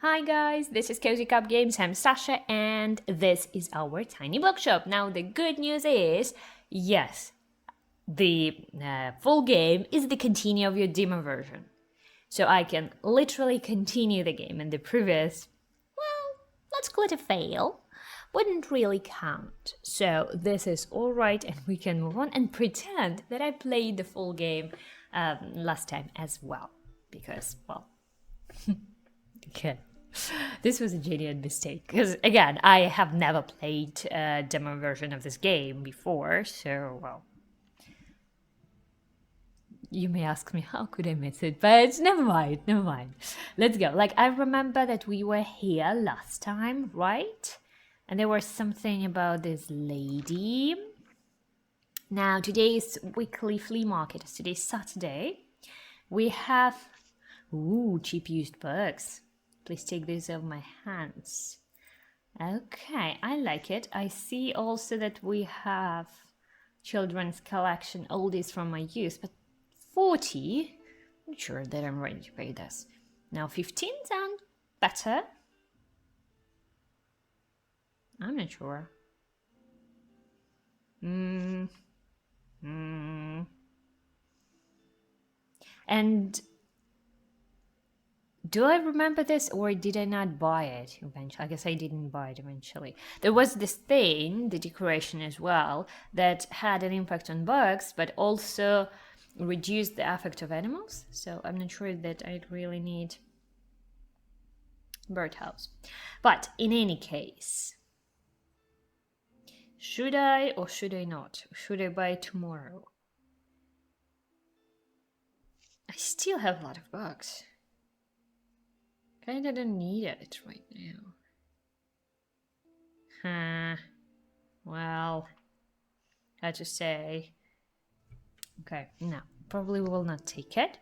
Hi guys, this is Cozy Cup Games. I'm Sasha, and this is our Tiny Bookshop. Now, the good news is, yes, the full game is the continue of your demo version. So I can literally continue the game, and the previous, well, let's call it a fail, wouldn't really count. So this is all right, and we can move on and pretend that I played the full game last time as well, because, well, okay. This was a genuine mistake because, again, I have never played a demo version of this game before, so, well, you may ask me how could I miss it, but never mind. Let's go. Like, I remember that we were here last time, right? And there was something about this lady. Now, today's weekly flea market. Today's Saturday. We have, cheap used books. Please take these off my hands. Okay, I like it. I see also that we have children's collection oldies from my youth, but 40? I'm sure that I'm ready to pay this. Now 15 sound better. I'm not sure. And do I remember this, or did I not buy it eventually? I guess I didn't buy it eventually. There was this thing, the decoration as well, that had an impact on bugs, but also reduced the affect of animals. So I'm not sure that I really need birdhouse. But in any case, should I or should I not? Should I buy it tomorrow? I still have a lot of bugs. Kinda don't need it right now. Well, how to say. Okay, no, probably will not take it.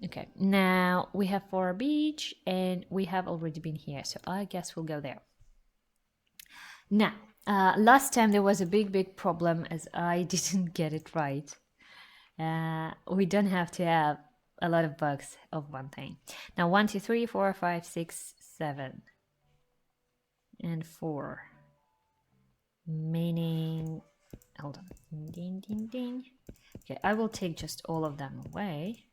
Okay, now we have for beach, and we have already been here, so I guess we'll go there. Now, last time there was a big problem as I didn't get it right. We don't have to have a lot of bugs of one thing. Now 1, 2, 3, 4, 5, 6, 7, and 4. Meaning, hold on, ding. Okay, I will take just all of them away,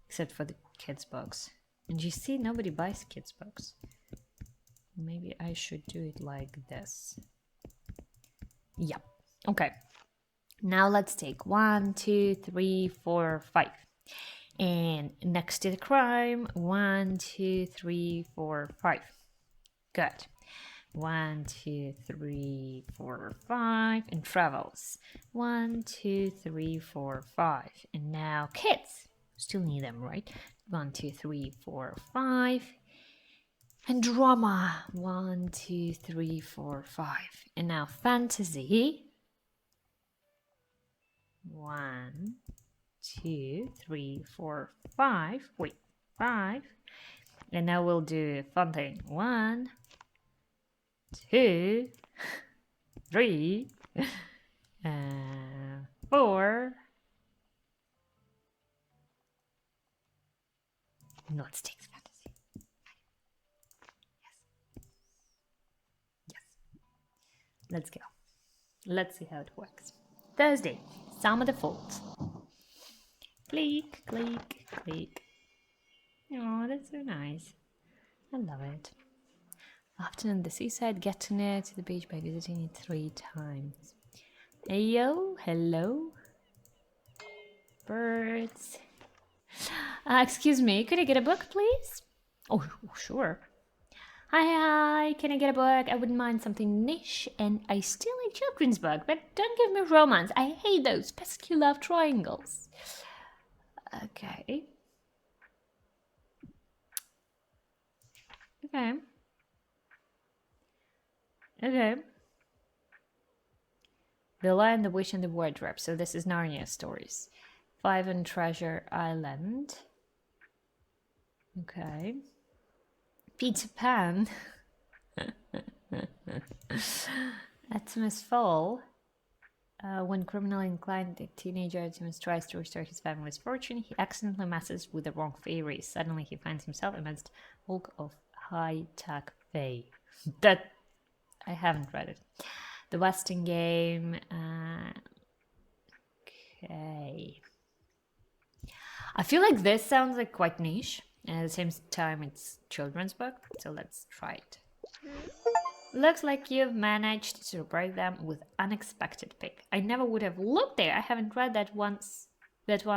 except for the kids bugs. And you see, nobody buys kids bugs. Maybe I should do it like this. Yep. Okay. Now let's take 1, 2, 3, 4, 5. And next to the crime, 1, 2, 3, 4, 5. Good. 1, 2, 3, 4, 5. And travels. 1, 2, 3, 4, 5. And now kids. Still need them, right? 1, 2, 3, 4, 5. And drama. 1, 2, 3, 4, 5. And now fantasy. 1, 2, 3, 4, 5. Wait, 5. And now we'll do fun thing. 1, 2, 3, 4. Let's take the fantasy. Yes. Let's go. Let's see how it works. Thursday, some of the folds. Click, click, click. Oh, that's so nice. I love it. Afternoon, the seaside, get near to the beach by visiting it 3 times. Ayo, hello. Birds. Excuse me, could I get a book, please? Oh, sure. Hi, can I get a book? I wouldn't mind something niche, and I still like children's book, but don't give me romance. I hate those pesky love triangles. Okay. Okay. The Lion, the Witch, and the Wardrobe. So this is Narnia stories. 5 on Treasure Island. Okay. Peter Pan. Artemis Fowl. When criminally inclined, the teenager Timus tries to restore his family's fortune, he accidentally messes with the wrong fairies. Suddenly, he finds himself amidst bulk of high-tech fae. That I haven't read it. The Western game. Okay. I feel like this sounds like quite niche, and at the same time, it's children's book. So let's try it. Looks like you've managed to surprise them with unexpected pick. I never would have looked there. I haven't read that one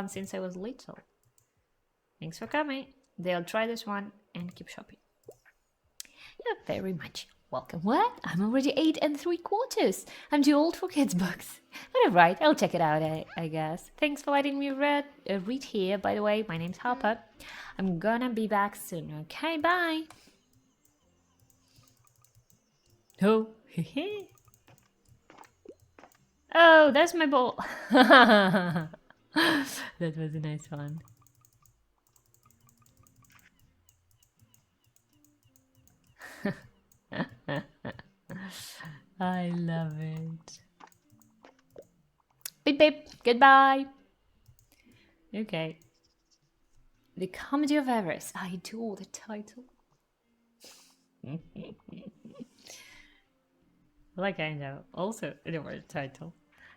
since I was little. Thanks for coming. They'll try this one and keep shopping. You're very much welcome. What? I'm already 8 3/4. I'm too old for kids' books. But alright, I'll check it out, I guess. Thanks for letting me read here. By the way, my name's Harper. I'm gonna be back soon. Okay, bye. Oh, oh, that's my ball. That was a nice one. I love it. Beep beep. Goodbye. Okay. The Comedy of Errors. I adore the title. Like I know. Also the word title.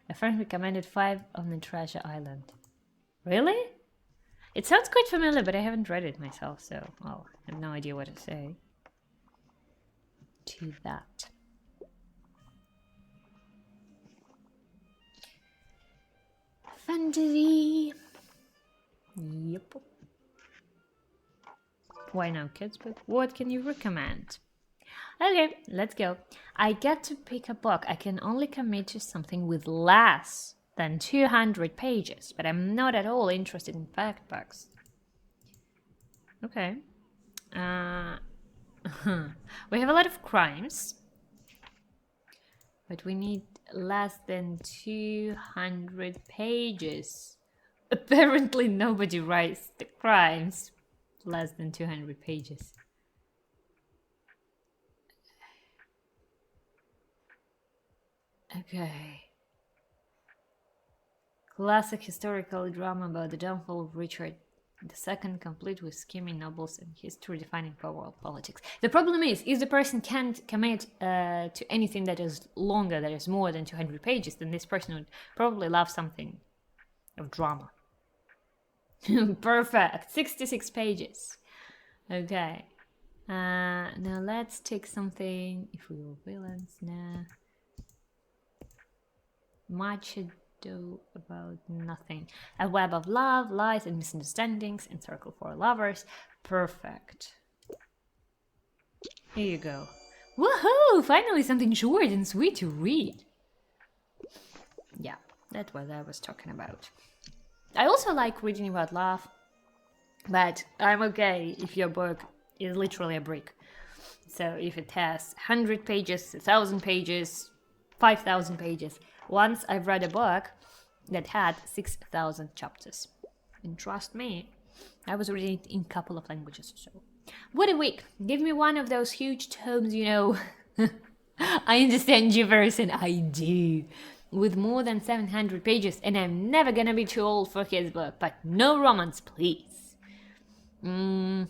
A friend recommended 5 on the Treasure Island. Really? It sounds quite familiar, but I haven't read it myself, so well, I have no idea what to say to that. Fantasy. Yep. Why now, kids? But what can you recommend? Okay, let's go. I get to pick a book. I can only commit to something with less than 200 pages, but I'm not at all interested in fact books. Okay. We have a lot of crimes, but we need less than 200 pages. Apparently nobody writes the crimes less than 200 pages. Okay. Classic historical drama about the downfall of Richard II, complete with scheming nobles and history-defining power politics. The problem is the person can't commit to anything that is longer, that is more than 200 pages, then this person would probably love something of drama. Perfect. 66 pages. Okay. Now let's take something. If we were villains, nah. Much ado about nothing. A web of love, lies, and misunderstandings. Encircle for lovers. Perfect. Here you go. Woohoo! Finally something short and sweet to read. Yeah, that's what I was talking about. I also like reading about love, but I'm okay if your book is literally a brick. So if it has 100 pages, 1,000 pages, 5,000 pages. Once I've read a book that had 6,000 chapters. And trust me, I was reading it in a couple of languages or so. What a week! Give me one of those huge tomes, you know. I understand gibberish, and I do. With more than 700 pages, and I'm never gonna be too old for his book, but no romance, please. I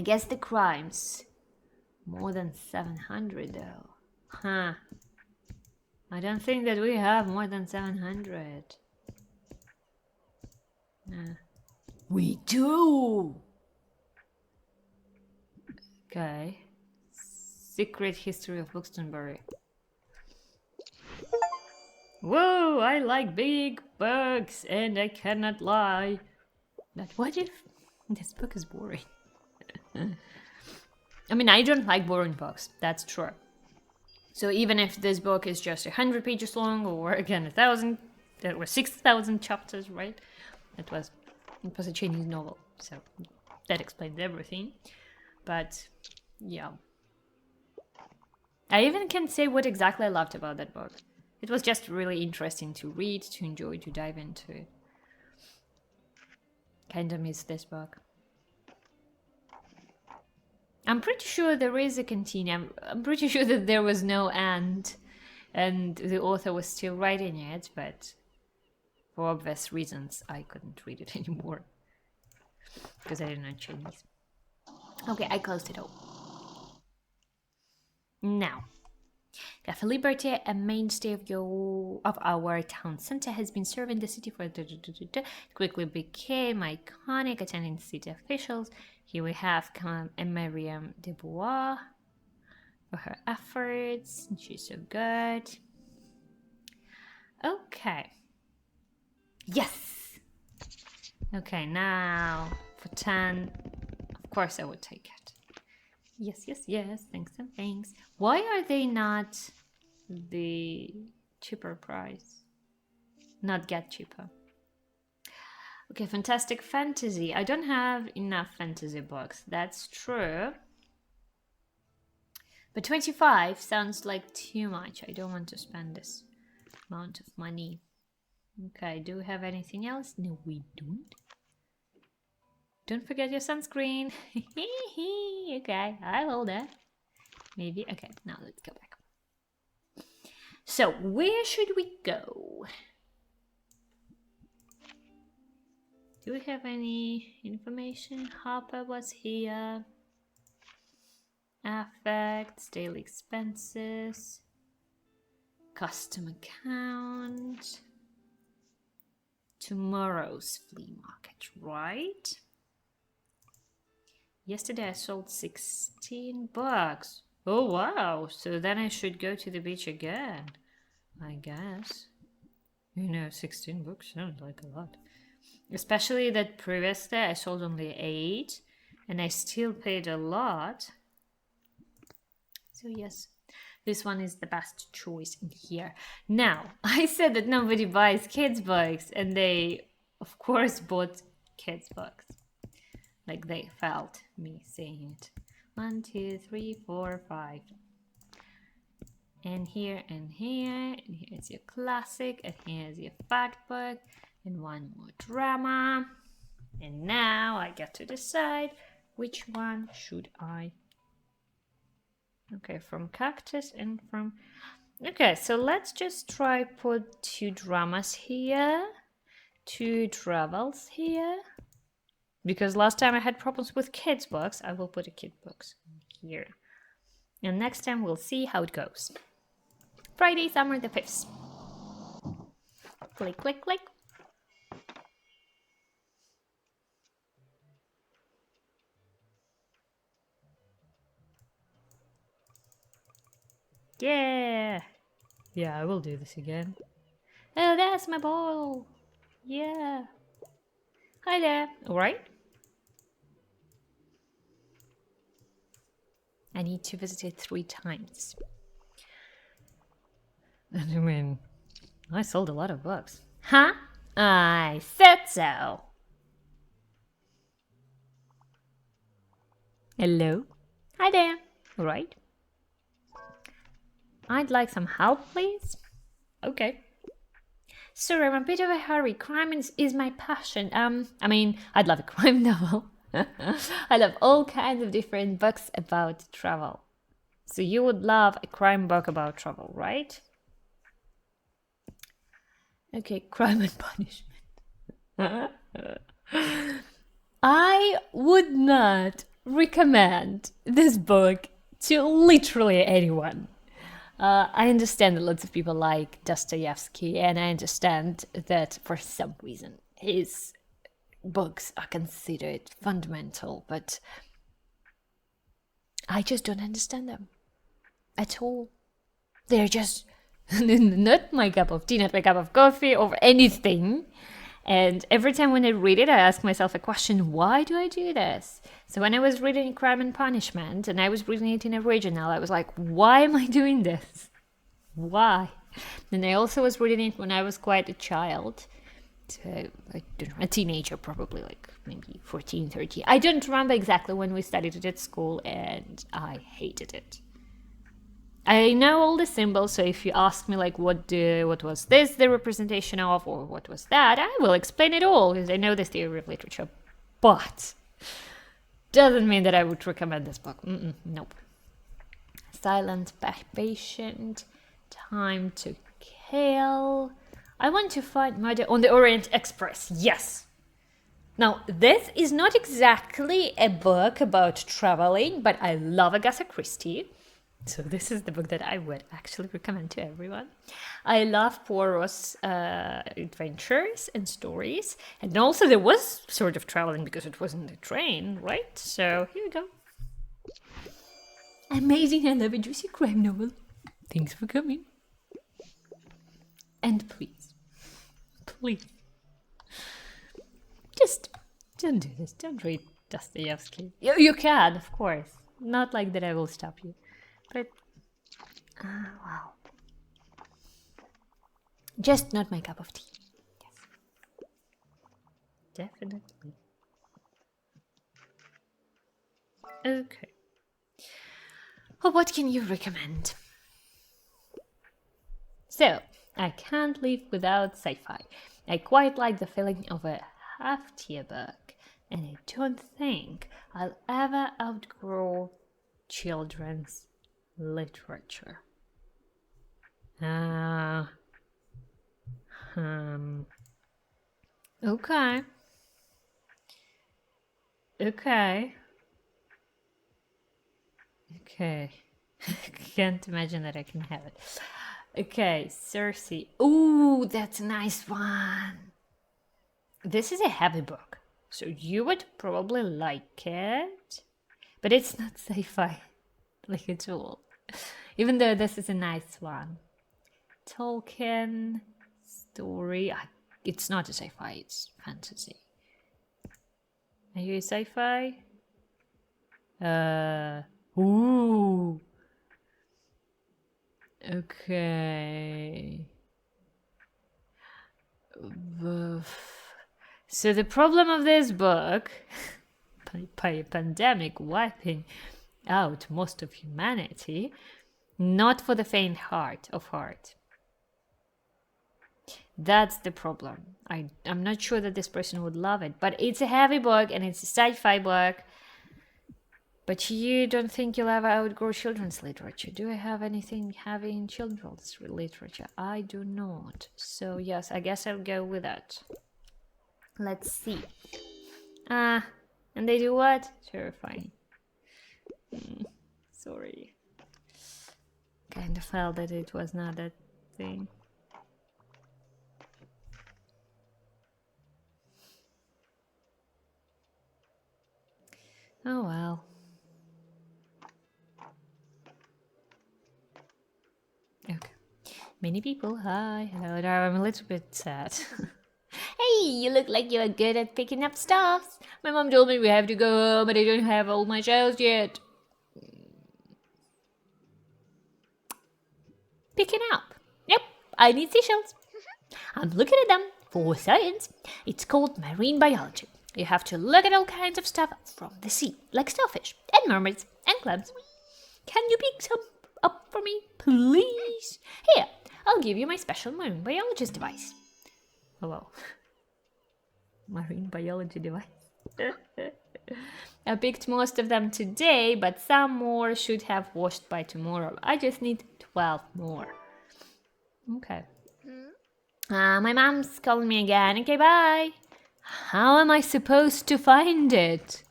guess the crimes. More than 700 though. Huh. I don't think that we have more than 700. We do! Okay. Secret History of Buxtonbury. Whoa, I like big books and I cannot lie. But what if this book is boring? I mean, I don't like boring books, that's true. So even if this book is just 100 pages long, or again 1,000, there were 6,000 chapters, right? It was a Chinese novel, so that explains everything. But yeah, I even can't say what exactly I loved about that book. It was just really interesting to read, to enjoy, to dive into. Kinda miss this book. I'm pretty sure there is a continuum. I'm pretty sure that there was no end. and the author was still writing it, but for obvious reasons I couldn't read it anymore because I didn't know Chinese. Okay, I closed it all. Now, Cafe Liberty, a mainstay of our town center, has been serving the city for it quickly became iconic, attending city officials. Here we have Miriam Dubois for her efforts. She's so good. Okay. Yes! Okay, now for 10. Of course I would take it. Yes, yes, yes. Thanks and thanks. Why are they not the cheaper price? Not get cheaper. Okay, fantastic fantasy. I don't have enough fantasy books. That's true. But 25 sounds like too much. I don't want to spend this amount of money. Okay, do we have anything else? No, we don't. Don't forget your sunscreen. Okay, I will that. Maybe. Okay, now let's go back. So, where should we go? Do we have any information? Harper was here. Affects, daily expenses, custom account, tomorrow's flea market, right? Yesterday I sold 16 bucks. Oh wow, so then I should go to the beach again, I guess. 16 books sounds like a lot. Especially that previous day I sold only 8 and I still paid a lot. So yes, this one is the best choice in here. Now, I said that nobody buys kids' books, and they, of course, bought kids' books. Like they felt me saying it. 1, 2, 3, 4, 5. And here, and here, and here's your classic, and here's your fact book, and one more drama. And now I get to decide which one should I. Okay, from Cactus and from... Okay, so let's just try put 2 dramas here, 2 travels here. Because last time I had problems with kids' books, I will put a kid books here. And next time we'll see how it goes. Friday, summer the 5th. Click, click, click. Yeah. Yeah, I will do this again. Oh, that's my ball. Yeah. Hi there. All right. I need to visit it 3 times. And I mean, I sold a lot of books. Huh? I said so. Hello? Hi there. All right. I'd like some help, please. Okay. Sorry, I'm a bit of a hurry. Crime is my passion. I mean, I'd love a crime novel. I love all kinds of different books about travel. So you would love a crime book about travel, right? Okay, crime and punishment. I would not recommend this book to literally anyone. I understand that lots of people like Dostoevsky, and I understand that for some reason his books are considered fundamental, but I just don't understand them at all. They're just not my cup of tea, not my cup of coffee, or anything. And every time when I read it, I ask myself a question, why do I do this? So when I was reading Crime and Punishment, and I was reading it in original, I was like, why am I doing this? Why? And I also was reading it when I was quite a child. So, I don't know, a teenager, probably like maybe 14, 13. I don't remember exactly when we studied it at school, and I hated it. I know all the symbols, so if you ask me like what was this the representation of, or what was that, I will explain it all because I know this theory of literature. But doesn't mean that I would recommend this book. Nope. Silent Patient, time to kill. I want to find Murder on the Orient Express. Yes. Now, this is not exactly a book about traveling, but I love Agatha Christie. So this is the book that I would actually recommend to everyone. I love Poirot's adventures and stories. And also there was sort of traveling because it was in the train, right? So here we go. Amazing, I love a juicy crime novel. Thanks for coming. And please, just don't do this. Don't read Dostoevsky. You can, of course. Not like that I will stop you. But, wow. Just not my cup of tea. Yes. Definitely. Okay. Well, what can you recommend? So, I can't live without sci-fi. I quite like the feeling of a heftier book, and I don't think I'll ever outgrow children's literature. Okay. Okay. Can't imagine that I can have it. Okay, Cersei. Ooh, that's a nice one. This is a heavy book, so you would probably like it, but it's not sci-fi like at all. Even though this is a nice one. Tolkien story. It's not a sci-fi, it's fantasy. Are you a sci-fi? Ooh. Okay. So the problem of this book, by a pandemic wiping out most of humanity, not for the faint of heart. That's the problem. I'm not sure that this person would love it, but it's a heavy book and it's a sci-fi book. But you don't think you'll ever outgrow children's literature? Do I have anything heavy in children's literature? I do not. So yes, I guess I'll go with that. Let's see. And they do what? Terrifying. Sorry. Kind of felt that it was not that thing. Oh well. Okay. Many people. Hi. Hello there. I'm a little bit sad. Hey, you look like you're good at picking up stuff. My mom told me we have to go home, but I don't have all my shells yet. Picking up. Yep, I need seashells. I'm looking at them for science. It's called marine biology. You have to look at all kinds of stuff from the sea, like starfish and mermaids and clams. Can you pick some up for me, please? Here, I'll give you my special marine biologist device. Oh well. Marine biology device. I picked most of them today, but some more should have washed by tomorrow. I just need 12 more. Okay. My mom's calling me again. Okay, bye. How am I supposed to find it?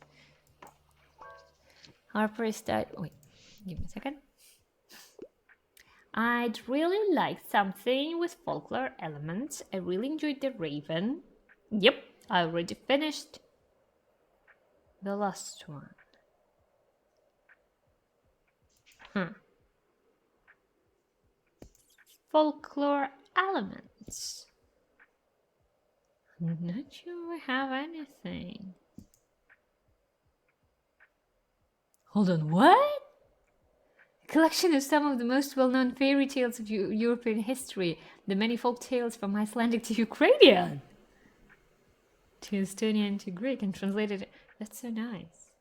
Harper is that. Wait, give me a second. I'd really like something with folklore elements. I really enjoyed The Raven. Yep, I already finished the last one. Folklore elements. I'm not sure I have anything. Hold on, what? A collection of some of the most well-known fairy tales of European history. The many folk tales from Icelandic to Ukrainian. To Estonian to Greek and translated. That's so nice.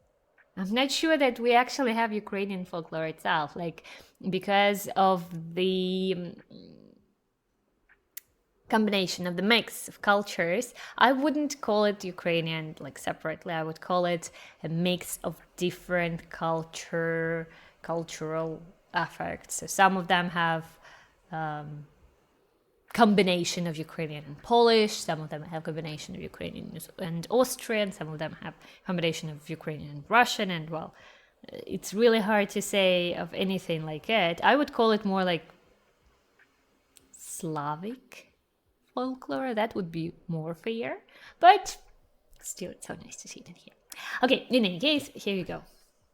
I'm not sure that we actually have Ukrainian folklore itself, like because of the combination of the mix of cultures. I wouldn't call it Ukrainian like separately. I would call it a mix of different cultural affects. So some of them have combination of Ukrainian and Polish. Some of them have combination of Ukrainian and Austrian. Some of them have combination of Ukrainian and Russian. And well, it's really hard to say of anything like it. I would call it more like Slavic folklore. That would be more fair. But still, it's so nice to see it in here. Okay, in any case, here you go.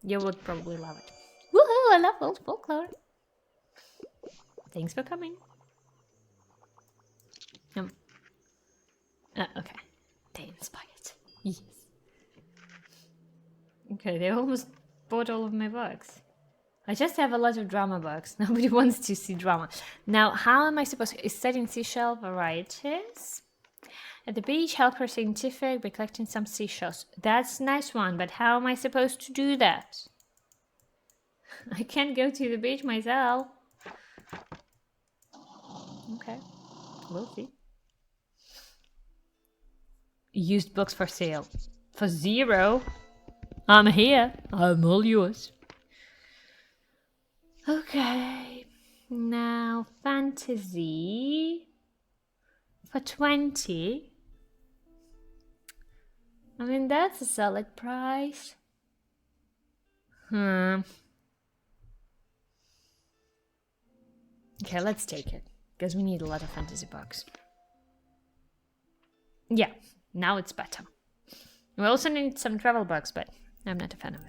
You would probably love it. Woohoo! I love old folklore. Thanks for coming. Okay. They inspired. Yes. Okay, they almost bought all of my books. I just have a lot of drama books. Nobody wants to see drama. Now, how am I supposed to... Is setting seashell varieties? At the beach, help her scientific by collecting some seashells. That's a nice one, but how am I supposed to do that? I can't go to the beach myself. Okay, we'll see. Used books for sale. For 0. I'm here. I'm all yours. Okay. Now, fantasy. For 20. I mean, that's a solid price. Okay, let's take it. Because we need a lot of fantasy books. Yeah, now it's better. We also need some travel books, but I'm not a fan of it.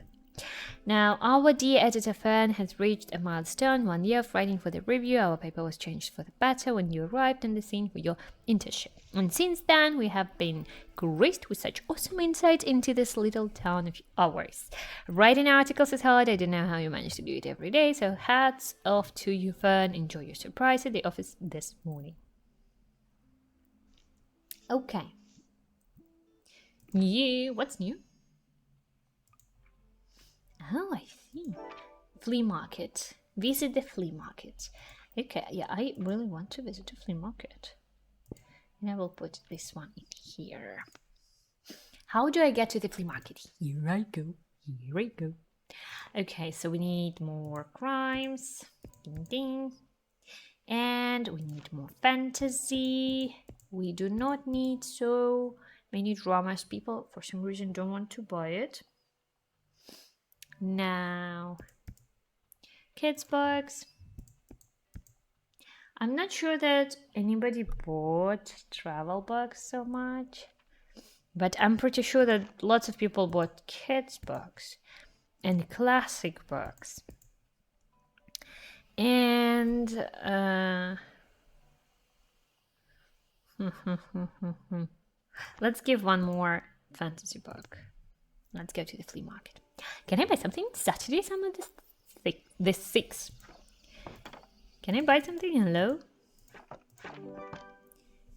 Now, our dear editor Fern has reached a milestone, 1 year of writing for the review. Our paper was changed for the better when you arrived on the scene for your internship. And since then, we have been graced with such awesome insight into this little town of ours. Writing articles is hard. I don't know how you manage to do it every day, so hats off to you, Fern. Enjoy your surprise at the office this morning. Okay. New. What's new? Oh, I see. Flea market. Visit the flea market. Okay, yeah, I really want to visit a flea market. And I will put this one in here. How do I get to the flea market? Here I go. Here I go. Okay, so we need more crimes. Ding ding. And we need more fantasy. We do not need so many dramas. People, for some reason, don't want to buy it. Now, kids' books. I'm not sure that anybody bought travel books so much, but I'm pretty sure that lots of people bought kids' books and classic books. And let's give one more fantasy book. Let's go to the flea market. Can I buy something? Saturday, some of this 6. Can I buy something? Hello?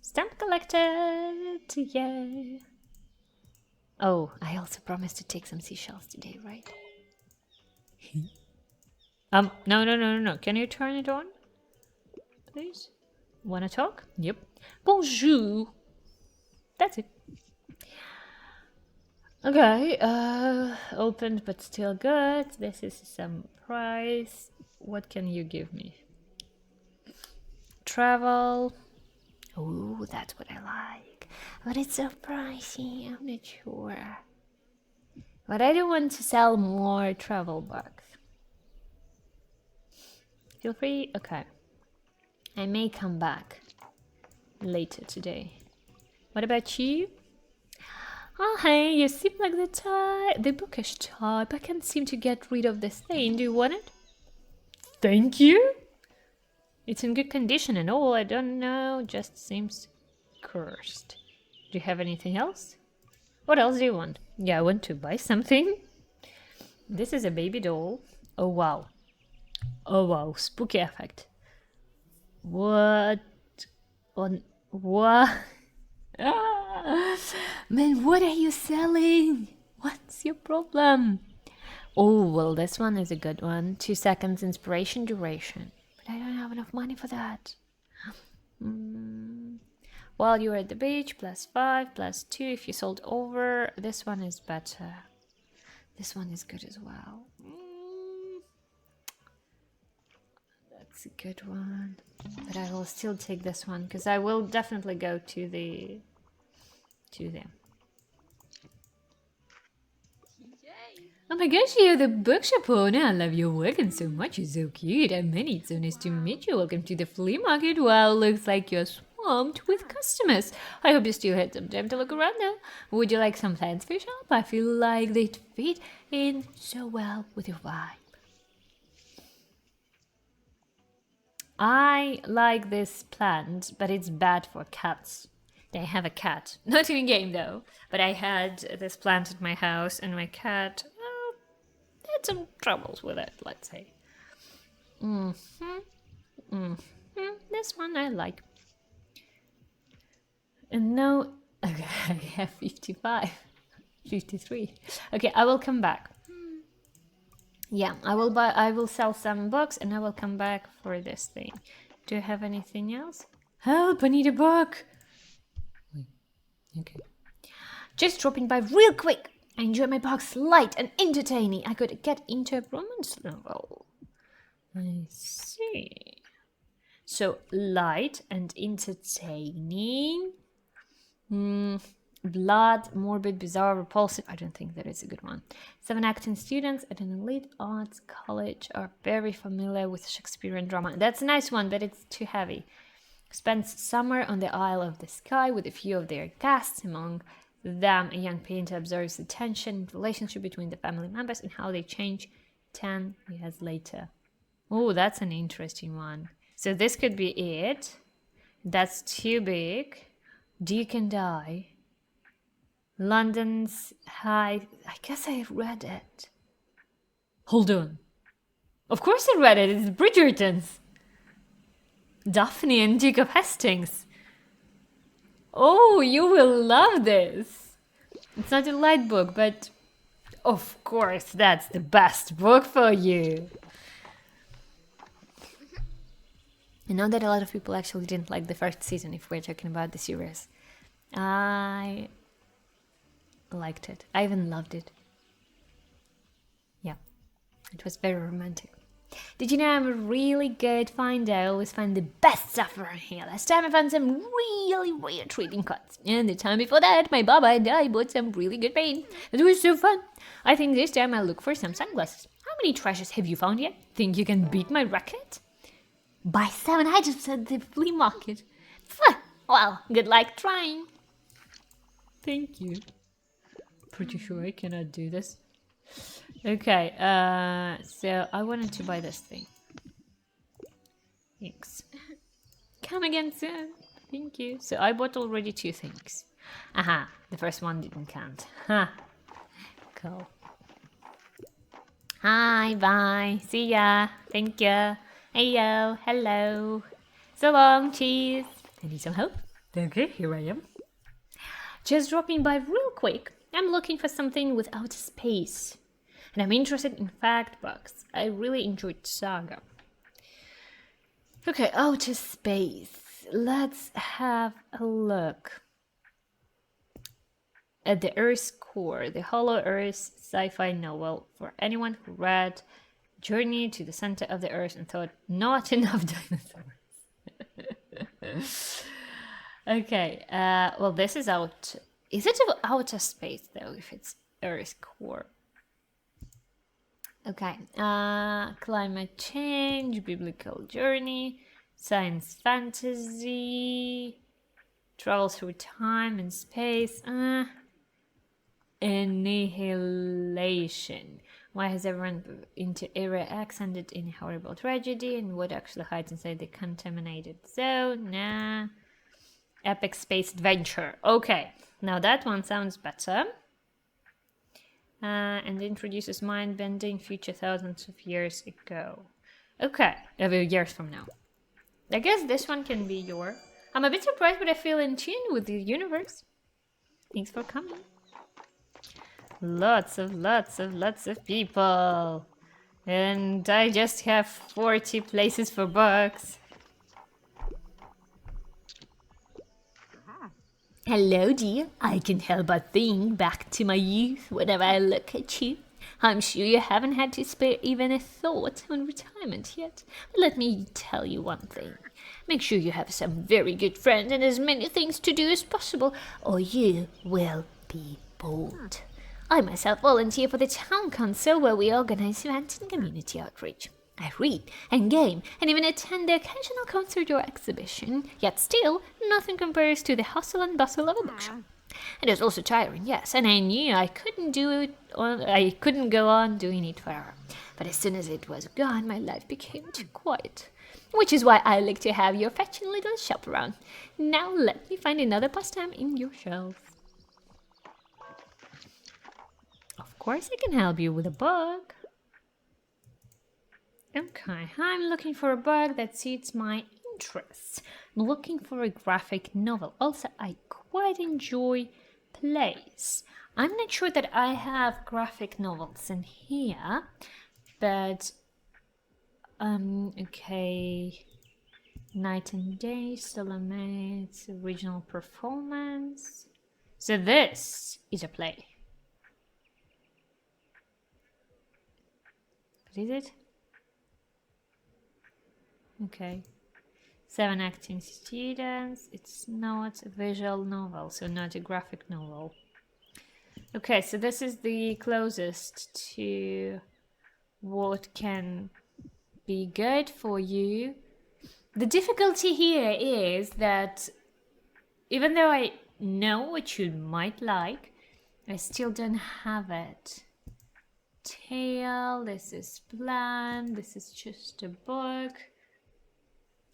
Stamp collected! Yay! Oh, I also promised to take some seashells today, right? No. Can you turn it on? Please? Wanna talk? Yep. Bonjour! That's it. Okay, opened but still good. This is some price. What can you give me? Travel. Oh, that's what I like. But it's so pricey, I'm not sure. But I don't want to sell more travel books. Feel free? Okay. I may come back later today. What about you? Oh, hey, you seem like the bookish type. I can't seem to get rid of this thing. Do you want it? Thank you. It's in good condition and all. I don't know. Just seems cursed. Do you have anything else? What else do you want? Yeah, I want to buy something. This is a baby doll. Oh, wow. Oh, wow. Spooky effect. What? What? Man, what are you selling? What's your problem? Oh, well, this one is a good one. 2 seconds inspiration duration. But I don't have enough money for that. While you're at the beach, +5, +2. If you sold over, this one is better. This one is good as well. It's a good one. But I will still take this one because I will definitely go to the... Oh my gosh, you're the bookshop owner. I love your work and so much. You're so cute. I'm Minnie. It's so nice to meet you. Welcome to the flea market. Wow, looks like you're swamped with customers. I hope you still had some time to look around though. Would you like some plants for your shop? I feel like they'd fit in so well with your vibe. I like this plant, but it's bad for cats. I have a cat. Not in a game though, but I had this plant at my house and my cat had some troubles with it, let's say. This one I like. And no, okay, I have 55, 53. Okay, I will come back. Yeah, I will sell some books and I will come back for this thing. Do you have anything else? Help, I need a book. Okay. Just dropping by real quick. I enjoy my books light and entertaining. I could get into a romance novel. I see. So light and entertaining. Blood, morbid, bizarre, repulsive. I don't think that is a good one. 7 acting students at an elite arts college are very familiar with Shakespearean drama. That's a nice one, but it's too heavy. Spends summer on the Isle of the Sky with a few of their guests. Among them, a young painter observes the tension and relationship between the family members and how they change 10 years later. Oh, that's an interesting one. So this could be it. That's too big. Duke and I. London's High. I guess I read it. Hold on. Of course I read it. It's Bridgerton's. Daphne and Duke of Hastings. Oh, you will love this. It's not a light book, but of course that's the best book for you. I know that a lot of people actually didn't like the first season if we're talking about the series. I liked it. I even loved it. Yeah, it was very romantic. Did you know I'm a really good finder? I always find the best stuff around here. Last time I found some really weird trading cards. And the time before that, my Baba and I bought some really good paint. It was so fun. I think this time I'll look for some sunglasses. How many treasures have you found yet? Think you can beat my record? Buy 7 items at the flea market. Well, good luck trying. Thank you. Pretty sure I cannot do this. Okay, so I wanted to buy this thing. Thanks. Come again soon. Thank you. So I bought already 2 things. Aha, the first one didn't count. Ha. Cool. Hi, bye. See ya. Thank you. Heyo, hello. So long, cheese. I need some help. Okay, here I am. Just dropping by real quick. I'm looking for something with outer space. And I'm interested in fact books. I really enjoyed Saga. Okay, outer space. Let's have a look at the Earth's Core, the Hollow Earth sci-fi novel for anyone who read Journey to the Center of the Earth and thought not enough dinosaurs. Okay, well this is out. Is it outer space though, if it's Earth's core? Okay, climate change, biblical journey, science fantasy, travel through time and space, annihilation. Why has everyone into Area X ended in a horrible tragedy, and what actually hides inside the contaminated zone? Nah. Epic space adventure. Okay, now that one sounds better. And introduces mind-bending future thousands of years ago. Okay, years from now. I guess this one can be your. I'm a bit surprised, but I feel in tune with the universe. Thanks for coming. Lots of people. And I just have 40 places for books. Hello, dear. I can't help but think back to my youth whenever I look at you. I'm sure you haven't had to spare even a thought on retirement yet. But let me tell you one thing. Make sure you have some very good friends and as many things to do as possible, or you will be bored. I myself volunteer for the town council where we organize events and community outreach. I read and game and even attend the occasional concert or exhibition, yet still nothing compares to the hustle and bustle of a bookshop. It is also tiring, yes, and I knew I couldn't go on doing it forever. But as soon as it was gone, my life became too quiet. Which is why I like to have your fetching little shop around. Now let me find another pastime in your shelf. Of course I can help you with a book. Okay, I'm looking for a book that suits my interests. I'm looking for a graphic novel. Also, I quite enjoy plays. I'm not sure that I have graphic novels in here, but okay. Night and Day, Solomon's original performance. So this is a play. What is it? Okay. 7 acting students. It's not a visual novel, so not a graphic novel. Okay, so this is the closest to what can be good for you. The difficulty here is that even though I know what you might like, I still don't have it. Tale, this is bland, this is just a book.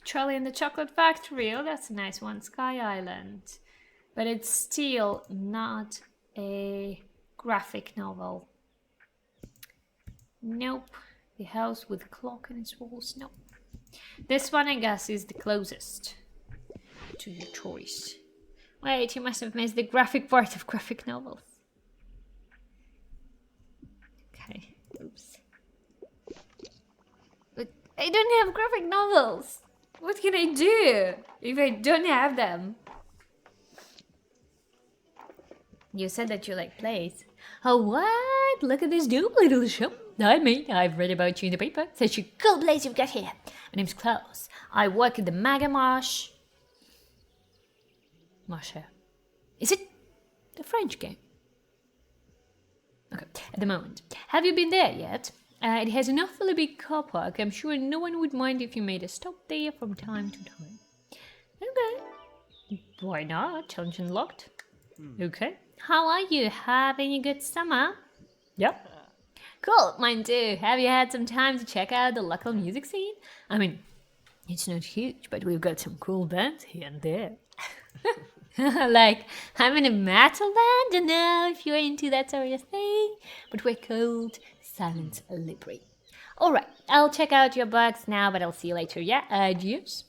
Charlie and the Chocolate Factory, oh that's a nice one, Sky Island. But it's still not a graphic novel. Nope. The House with a Clock in its Walls, nope. This one I guess is the closest to your choice. Wait, you must have missed the graphic part of graphic novels. Okay, oops. But I don't have graphic novels. What can I do if I don't have them? You said that you like plays. Oh, what? Look at this dope little shop. I've read about you in the paper. Such a cool place you've got here. My name's Klaus. I work at the Magamarsh. Marche. Is it the French game? Okay, at the moment. Have you been there yet? It has an awfully big car park. I'm sure no one would mind if you made a stop there from time to time. Okay. Why not? Challenge unlocked. Okay. How are you? Having a good summer? Yep. Cool, mine too. Have you had some time to check out the local music scene? I mean, it's not huge, but we've got some cool bands here and there. Like, I'm in a metal band, don't know if you're into that sort of thing, but we're called Silent Library. Alright, I'll check out your bugs now, but I'll see you later, yeah? Adios.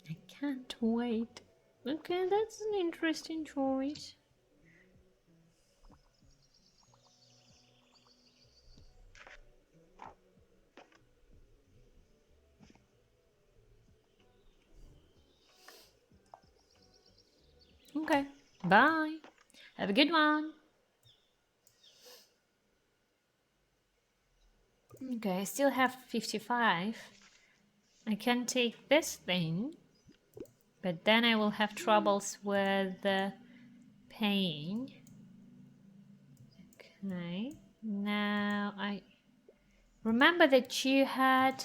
I can't wait. Okay, that's an interesting choice. Okay, bye. Have a good one. Okay, I still have 55. I can take this thing, but then I will have troubles with paying. Okay, now I remember that you had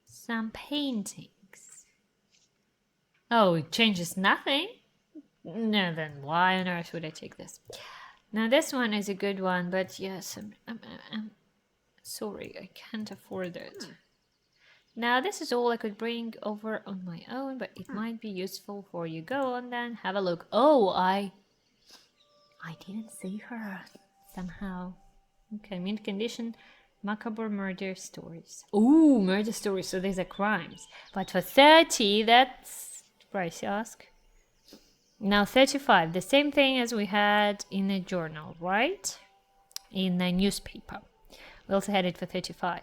some paintings. Oh, it changes nothing? No, then why on earth would I take this? Now this one is a good one, but yes, I'm sorry, I can't afford it. Now this is all I could bring over on my own, but it might be useful for you. Go on then, have a look. Oh, I didn't see her somehow. Okay, mint condition, macabre murder stories. Ooh, murder stories, so these are crimes. But for 30, that's the price you ask. Now 35, the same thing as we had in the journal, right? In the newspaper. We also had it for 35.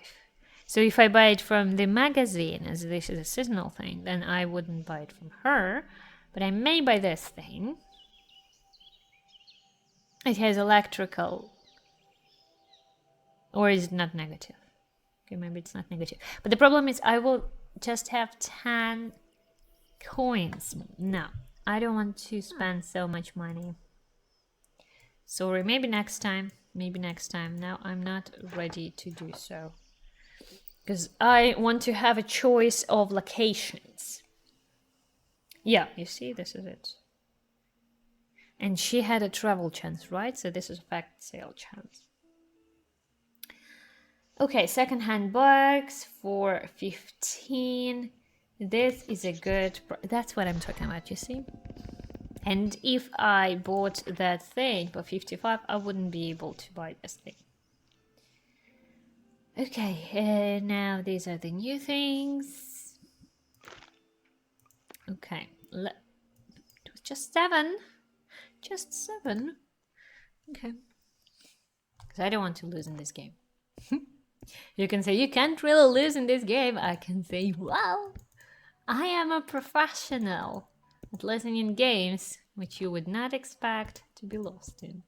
So if I buy it from the magazine, as this is a seasonal thing, then I wouldn't buy it from her. But I may buy this thing. It has electrical. Or is it not negative? Okay, maybe it's not negative. But the problem is I will just have 10 coins. No, I don't want to spend so much money. Sorry, maybe next time. Maybe next time. Now I'm not ready to do so. Because I want to have a choice of locations. Yeah, you see, this is it. And she had a travel chance, right? So this is a fact sale chance. Okay, second-hand books for 15. This is a good... That's what I'm talking about, you see? And if I bought that thing for 55, I wouldn't be able to buy this thing. Okay, now these are the new things. Okay, it was just 7. Just 7. Okay. Because I don't want to lose in this game. You can say, you can't really lose in this game. I can say, well, I am a professional at losing in games, which you would not expect to be lost in.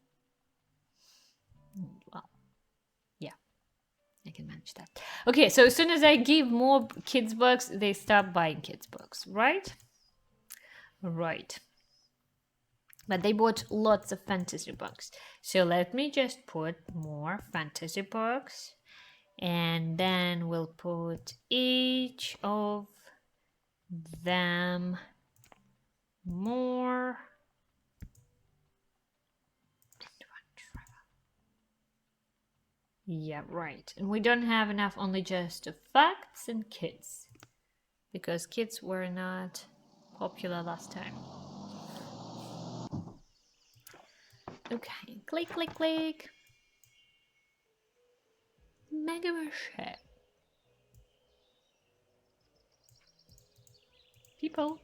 Well, yeah, I can manage that. Okay, so as soon as I give more kids' books, they stop buying kids' books, right? Right. But they bought lots of fantasy books. So let me just put more fantasy books. And then we'll put each of them more. Yeah, right. And we don't have enough only just of facts and kids. Because kids were not popular last time. Okay, click, click, click. Mega Marché. People.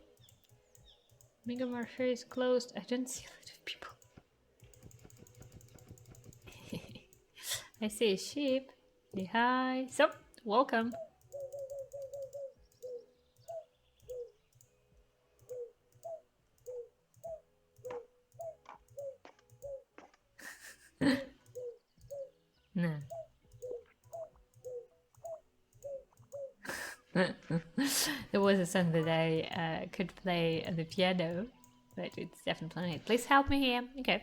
Mega Marché is closed. I don't see a lot of people. I see a sheep. Say hi. So, welcome. No. There was a song that I could play on the piano, but it's definitely not it. Please help me here. Okay,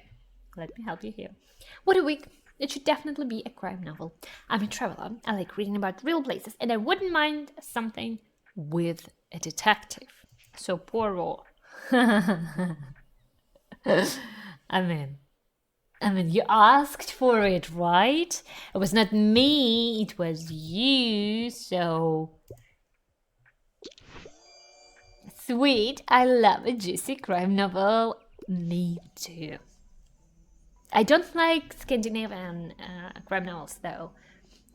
let me help you here. What a week! It should definitely be a crime novel. I'm a traveler. I like reading about real places, and I wouldn't mind something with a detective. So Poirot. I mean, you asked for it, right? It was not me, it was you, so... Sweet, I love a juicy crime novel. Me too. I don't like Scandinavian crime novels, though.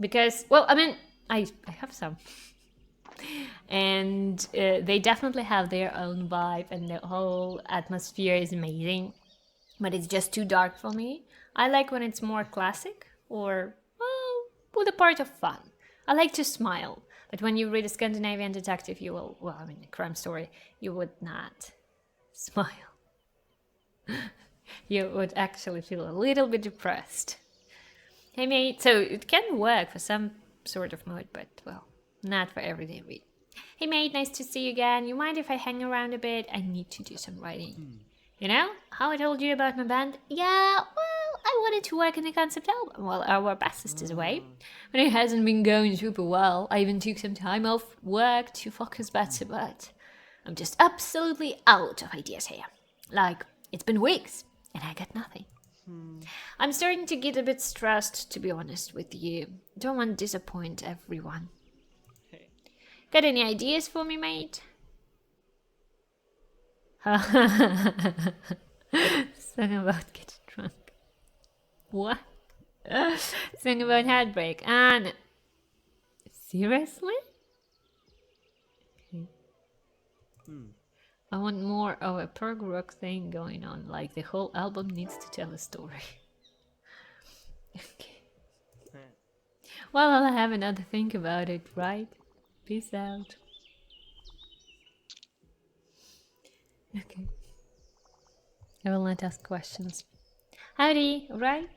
Because, well, I mean, I have some. And they definitely have their own vibe, and the whole atmosphere is amazing. But it's just too dark for me. I like when it's more classic or, well, with a part of fun. I like to smile. But when you read a Scandinavian detective, you will, well, I mean, a crime story, you would not smile. You would actually feel a little bit depressed. Hey, mate, so it can work for some sort of mood, but, well, not for everyday read. Hey, mate, nice to see you again. You mind if I hang around a bit? I need to do some writing. You know, how I told you about my band? Yeah, well, I wanted to work on the concept album while our bassist is away. But it hasn't been going super well. I even took some time off work to focus better, but I'm just absolutely out of ideas here. Like, it's been weeks, and I got nothing. I'm starting to get a bit stressed, to be honest with you. Don't want to disappoint everyone. Got any ideas for me, mate? Song about getting drunk. What? Song about heartbreak. And seriously? Okay. I want more of a prog rock thing going on. Like the whole album needs to tell a story. Okay. Well, I'll have another think about it, right? Peace out. Okay. I will not ask questions. Howdy, right?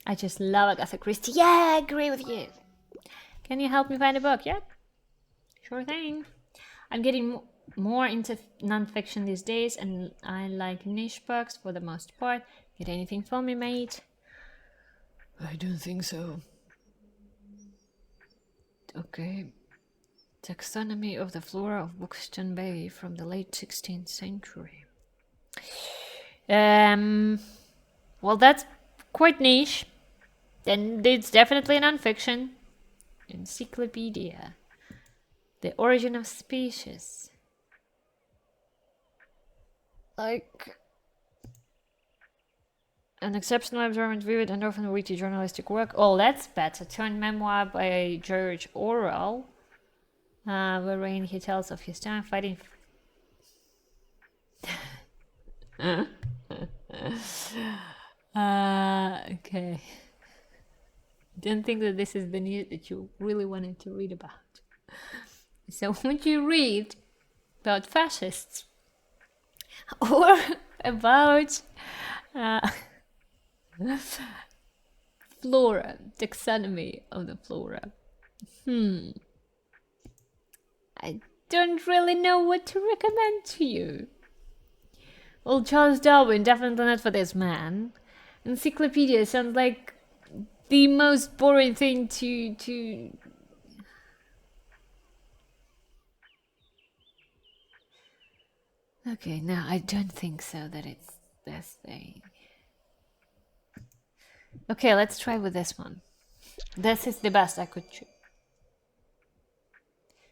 I just love Agatha Christie. Yeah, I agree with you. Can you help me find a book? Yep. Sure thing. I'm getting more into non-fiction these days, and I like niche books for the most part. Get anything for me, mate? I don't think so. Okay. Taxonomy of the flora of Buxton Bay from the late 16th century. Well, that's quite niche. Then it's definitely non-fiction. Encyclopedia. The origin of species. Like an exceptional observant, vivid, and often witty journalistic work. Oh, that's better. Turned memoir by George Orwell, wherein he tells of his time fighting. Okay. Don't think that this is the news that you really wanted to read about. So, would you read about fascists or about flora, taxonomy of the flora? I don't really know what to recommend to you. Well, Charles Darwin, definitely not for this man. Encyclopedia sounds like the most boring thing to... Okay, no, I don't think so that it's this thing. Okay, let's try with this one. This is the best I could choose.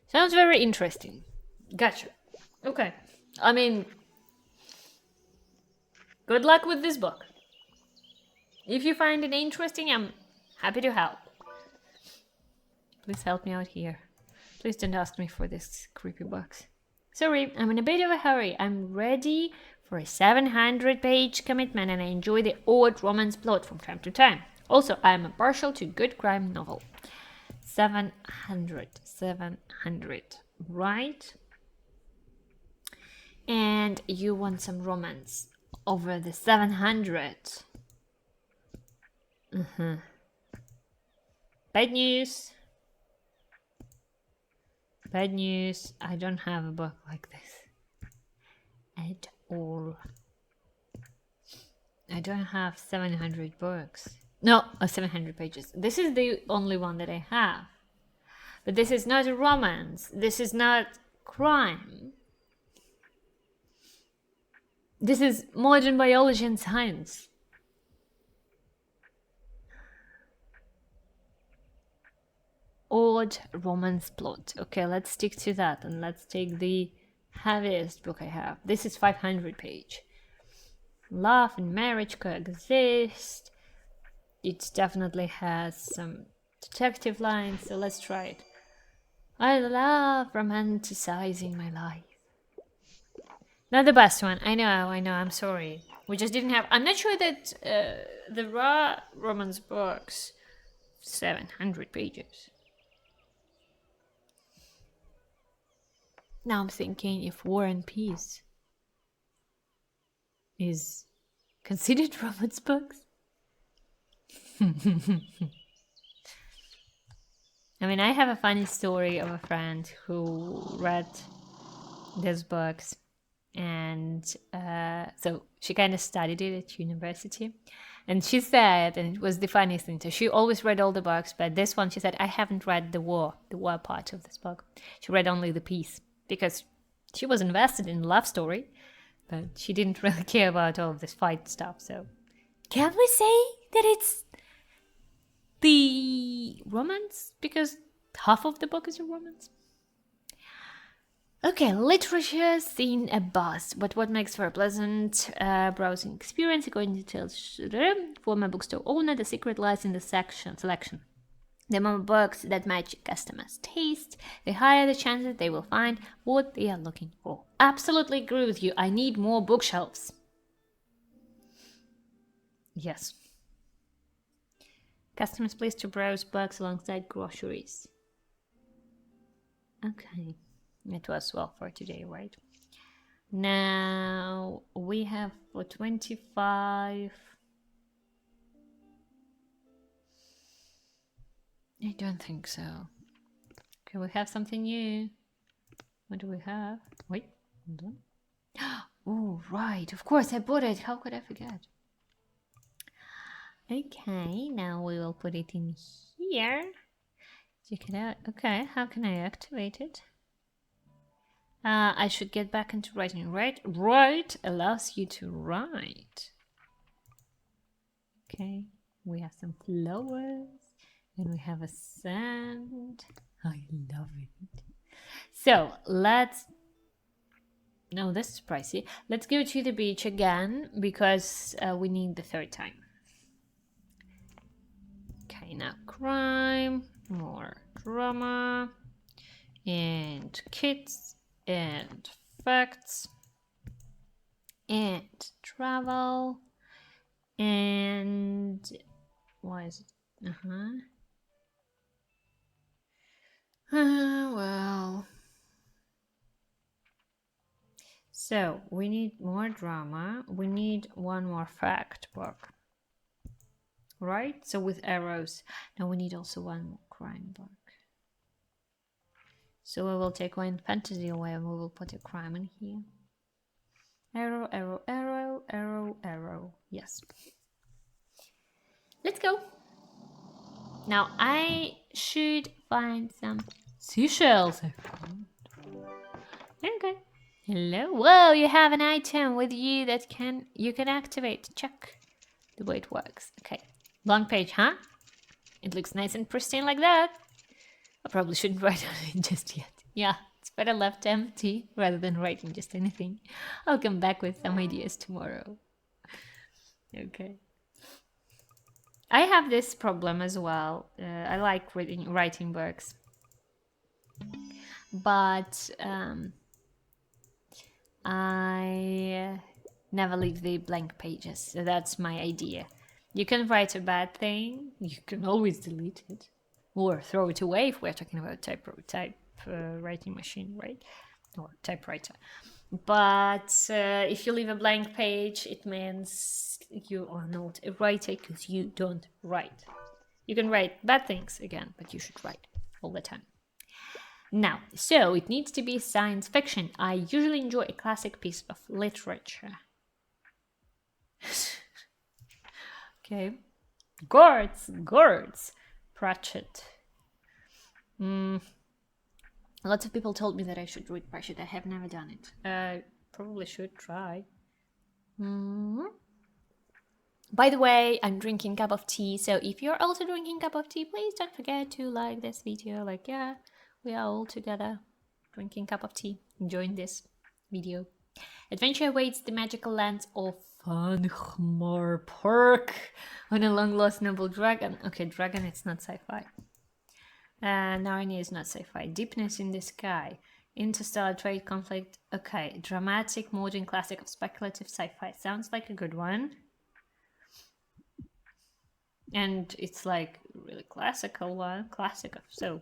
Sounds very interesting. Gotcha. Okay. I mean, good luck with this book. If you find it interesting, I'm happy to help. Please help me out here. Please don't ask me for this creepy box. Sorry, I'm in a bit of a hurry. I'm ready for a 700-page commitment and I enjoy the odd romance plot from time to time. Also, I am partial to good crime novel. 700, right? And you want some romance over the 700. Bad news. Bad news, I don't have a book like this at all. I don't have 700 books. No, 700 pages. This is the only one that I have. But this is not a romance. This is not crime. This is modern biology and science. Odd romance plot. Okay, let's stick to that and let's take the heaviest book I have. This is 500 page. Love and marriage coexist. It definitely has some detective lines, so let's try it. I love romanticizing my life. Not the best one. I know, I'm sorry. We just didn't have... I'm not sure that the raw romance books 700 pages. Now I'm thinking if War and Peace is considered romance books. I mean, I have a funny story of a friend who read these books, and so she kind of studied it at university. And she said, and it was the funniest thing, so she always read all the books, but this one, she said, I haven't read the war part of this book. She read only the peace, because she was invested in the love story, but she didn't really care about all of this fight stuff, so... Can we say that it's the romance? Because half of the book is a romance. Okay, literature seen a buzz, but what makes for a pleasant browsing experience? According to details former bookstore owner, the secret lies in the selection. The more books that match customers' taste, the higher the chance that they will find what they are looking for. Absolutely agree with you. I need more bookshelves. Yes. Customers please to browse books alongside groceries. Okay. It was well for today, right? Now we have for 25. I don't think so. Okay, we have something new. What do we have? Wait, hold on. Oh, right. Of course, I bought it. How could I forget? Okay, now we will put it in here. Check it out. Okay, how can I activate it? I should get back into writing. Write allows you to write. Okay, we have some flowers and we have a sand. I love it. So let's. No, this is pricey. Let's go to the beach again because we need the third time. Okay, now crime, more drama, and kids, and facts, and travel, and why is it? Well. So we need more drama. We need one more fact book. Right? So with arrows. Now we need also one more crime book. So we will take one fantasy away and we will put a crime in here. Arrow, arrow, arrow, arrow, arrow. Yes. Let's go. Now I should find some seashells. Okay. Hello. Whoa, you have an item with you that you can activate. Check the way it works. Okay. Blank page, huh? It looks nice and pristine like that. I probably shouldn't write on it just yet. Yeah, it's better left empty rather than writing just anything. I'll come back with some ideas tomorrow. Okay. I have this problem as well. I like writing books. But I never leave the blank pages. So that's my idea. You can write a bad thing. You can always delete it. Or throw it away if we're talking about type writing machine, right? Or typewriter. But if you leave a blank page, it means you are not a writer because you don't write. You can write bad things again, but you should write all the time. Now, so it needs to be science fiction. I usually enjoy a classic piece of literature. Okay. Gourds. Pratchett. Lots of people told me that I should read Pratchett. I have never done it. I probably should try. By the way, I'm drinking a cup of tea. So if you're also drinking a cup of tea, please don't forget to like this video. Like, yeah, we are all together drinking a cup of tea, enjoying this video. Adventure awaits the magical lands of Fanchmar Park on a long-lost noble dragon. Okay, dragon, it's not sci-fi. Narnia is not sci-fi. Deepness in the sky. Interstellar trade conflict. Okay, dramatic modern classic of speculative sci-fi. Sounds like a good one. And it's like really classical one. So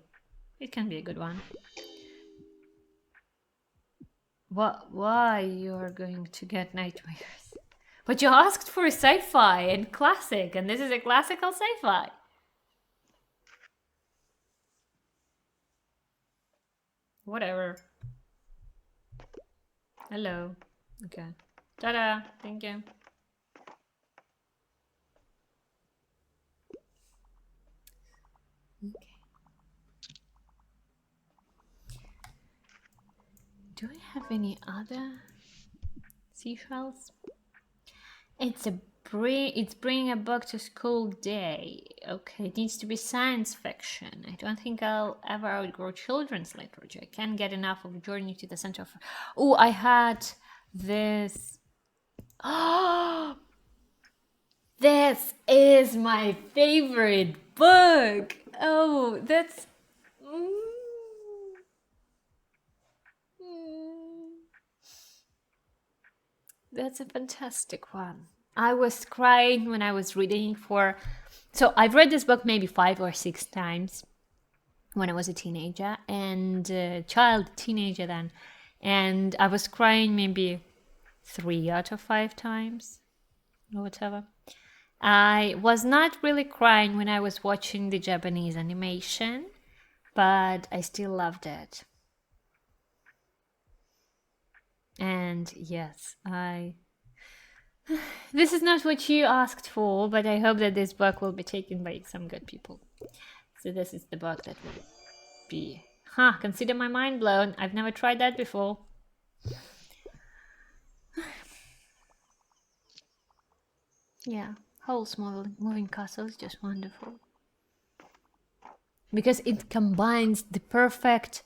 it can be a good one. Why you're going to get nightmares? But you asked for sci-fi and classic, and this is a classical sci-fi. Whatever. Hello. Okay. Ta-da. Thank you. Okay. Do I have any other seashells? It's bringing a book to school day. Okay, it needs to be science fiction. I don't think I'll ever outgrow children's literature. I can't get enough of Journey to the Center of... Oh, I had this... Oh, this is my favorite book. Oh, that's... That's a fantastic one. I was crying when I was reading for. So I've read this book maybe 5 or 6 times when I was a teenager and teenager then, and I was crying maybe 3 out of 5 times or whatever. I was not really crying when I was watching the Japanese animation, but I still loved it. And yes, this is not what you asked for, but I hope that this book will be taken by some good people. So this is the book that will be. Consider my mind blown. I've never tried that before. Yeah, Howl's Moving Castle is just wonderful. Because it combines the perfect.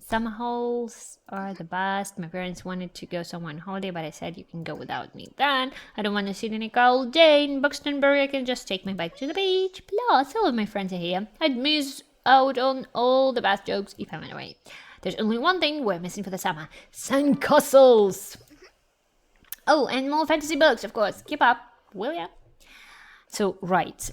Some holes are the best. My parents wanted to go somewhere on holiday, but I said you can go without me then. I don't want to sit in a car all day in Buxtonbury. I can just take my bike to the beach. Plus, all of my friends are here. I'd miss out on all the best jokes if I went away. There's only one thing we're missing for the summer. Sandcastles! Oh, and more fantasy books, of course. Keep up, will ya? So, right.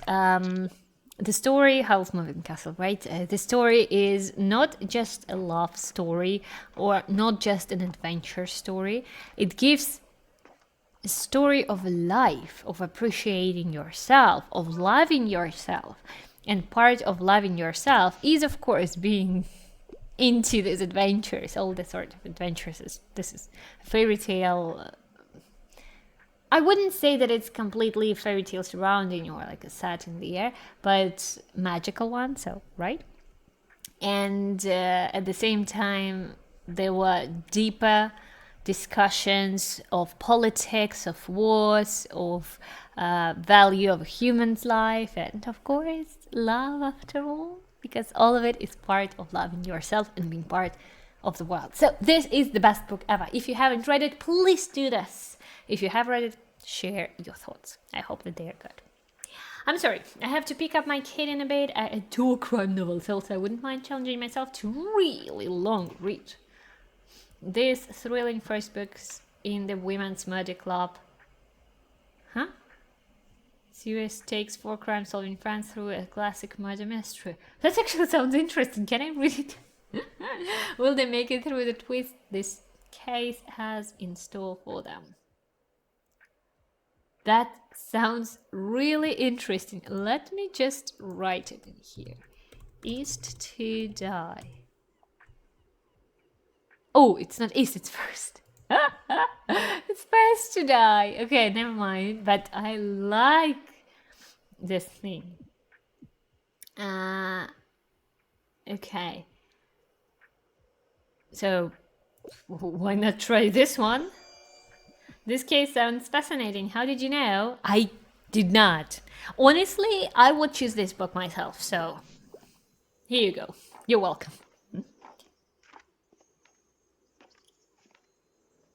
The story, Howl's Moving Castle, right? The story is not just a love story or not just an adventure story. It gives a story of life, of appreciating yourself, of loving yourself. And part of loving yourself is, of course, being into these adventures, all the sort of adventures. This is a fairy tale. I wouldn't say that it's completely fairy tale surrounding or like a set in the air, but magical one, so, right? And at the same time, there were deeper discussions of politics, of wars, of value of a human's life, and of course, love after all, because all of it is part of loving yourself and being part of the world. So this is the best book ever. If you haven't read it, please do this. If you have read it, share your thoughts. I hope that they are good. I'm sorry, I have to pick up my kid in a bit. I adore crime novels, also I wouldn't mind challenging myself to really long read. These thrilling first books in the Women's Murder Club. Huh? Serious takes 4 crime-solving friends through a classic murder mystery. That actually sounds interesting. Can I read it? Will they make it through the twist this case has in store for them? That sounds really interesting. Let me just write it in here. East to die. Oh, it's not east, it's first. It's first to die. Okay, never mind. But I like this thing. Okay. So, why not try this one? This case sounds fascinating. How did you know? I did not. Honestly, I would choose this book myself, so here you go. You're welcome.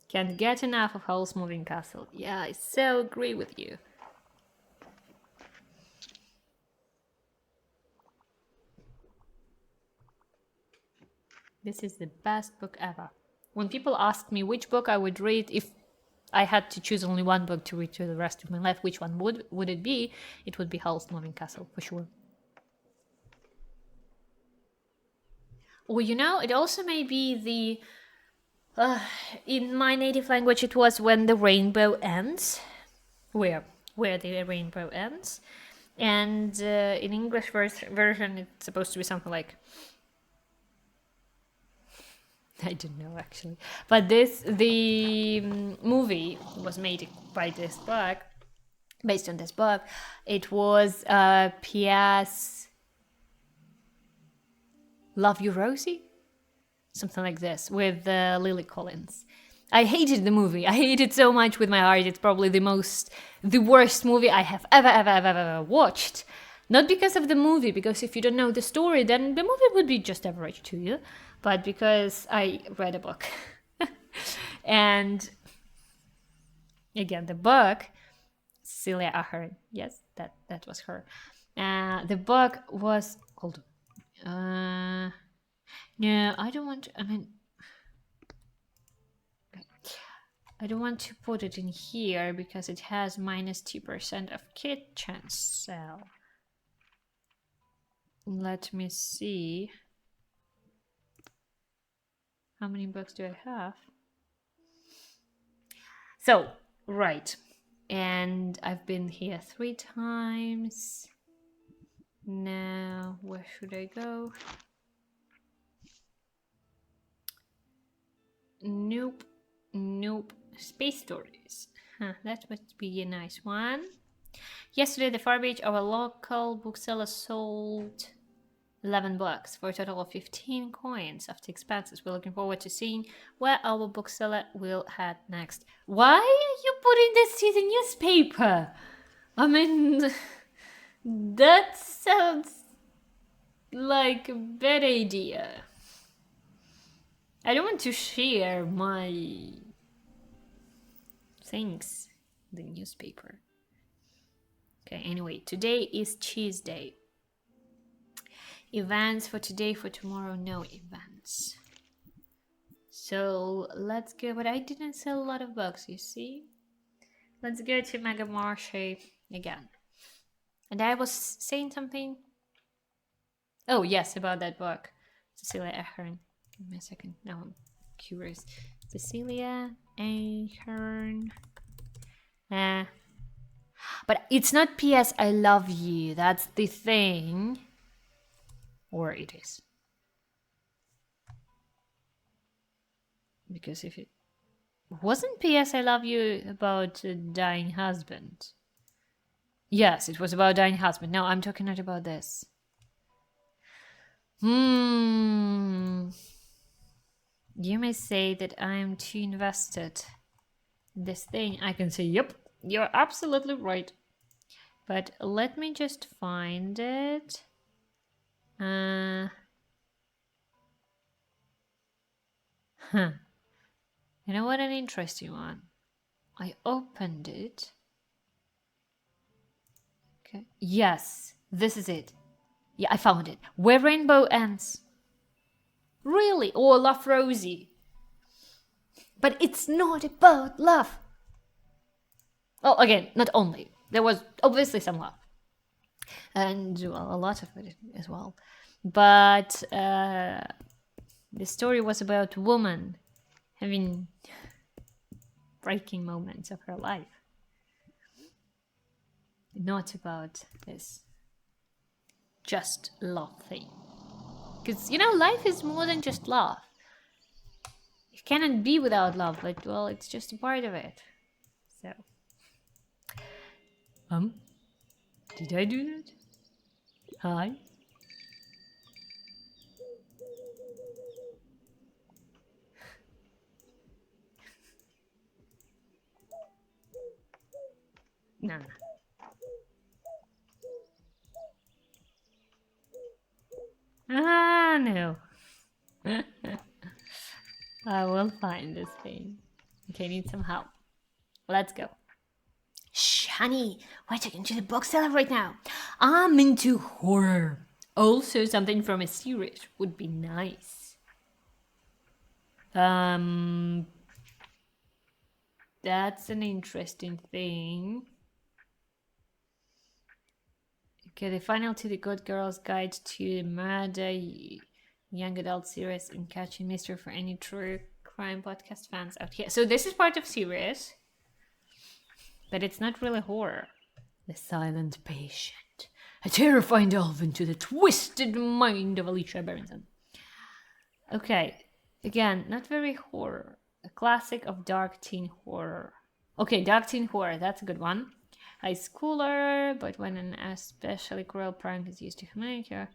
Can't get enough of Howl's Moving Castle. Yeah, I so agree with you. This is the best book ever. When people ask me which book I would read if I had to choose only one book to read through the rest of my life, which one would it be? It would be Howl's Moving Castle, for sure. Or, it also may be the... in my native language, it was When the Rainbow Ends. Where the rainbow ends. And in English version, it's supposed to be something like... I don't know, actually. But the movie was made by this book, based on this book. It was P.S. Love You, Rosie? Something like this, with Lily Collins. I hated the movie. I hate it so much with my heart. It's probably the worst movie I have ever watched. Not because of the movie, because if you don't know the story, then the movie would be just average to you. But because I read a book. And again, the book, Cecilia Ahern, yes, that was her. The book was called... no, I don't want to, I don't want to put it in here because it has -2% of kit chance. So let me see. How many books do I have? So, right. And I've been here 3 times. Now, where should I go? Nope. Nope. Space Stories. Huh, that must be a nice one. Yesterday, the Far Beach, our local bookseller sold 11 books for a total of 15 coins after expenses. We're looking forward to seeing where our bookseller will head next. Why are you putting this to the newspaper? I mean, that sounds like a bad idea. I don't want to share my things in the newspaper. Okay, anyway, today is cheese day. Events for today, for tomorrow, no events. So let's go, but I didn't sell a lot of books, you see? Let's go to Mega Marché again. And I was saying something. Oh, yes, about that book. Cecilia Ahern. Give me a second. Now I'm curious. Cecilia Ahern. But it's not P.S. I love you. That's the thing. Or it is. Because if it wasn't P.S. I love you about a dying husband. Yes, it was about dying husband. No, I'm talking not about this. You may say that I'm too invested in this thing. I can say, yep, you're absolutely right. But let me just find it. You know what? An interesting one. I opened it. Okay. Yes, this is it. Yeah, I found it. Where Rainbow Ends. Really? Or Love Rosie. But it's not about love. Well, again, not only. There was obviously some love. And well, a lot of it as well. But the story was about a woman having breaking moments of her life. Not about this just love thing. Because, life is more than just love. You cannot be without love, but, well, it's just a part of it. So. Did I do that? Hi? No. No. I will find this thing. Okay, need some help. Let's go. Shh, honey, we're talking to the bookseller right now. I'm into horror. Also, something from a series would be nice. That's an interesting thing. Okay, the final to the Good Girl's Guide to Murder Young Adult Series and Catching Mystery for any true crime podcast fans out here. So this is part of series, but it's not really horror. The Silent Patient. A terrifying delve into the twisted mind of Alicia Barrington. Okay, again, not very horror. A classic of dark teen horror. Okay, dark teen horror, that's a good one. High schooler, but when an especially cruel prank is used to humiliate her.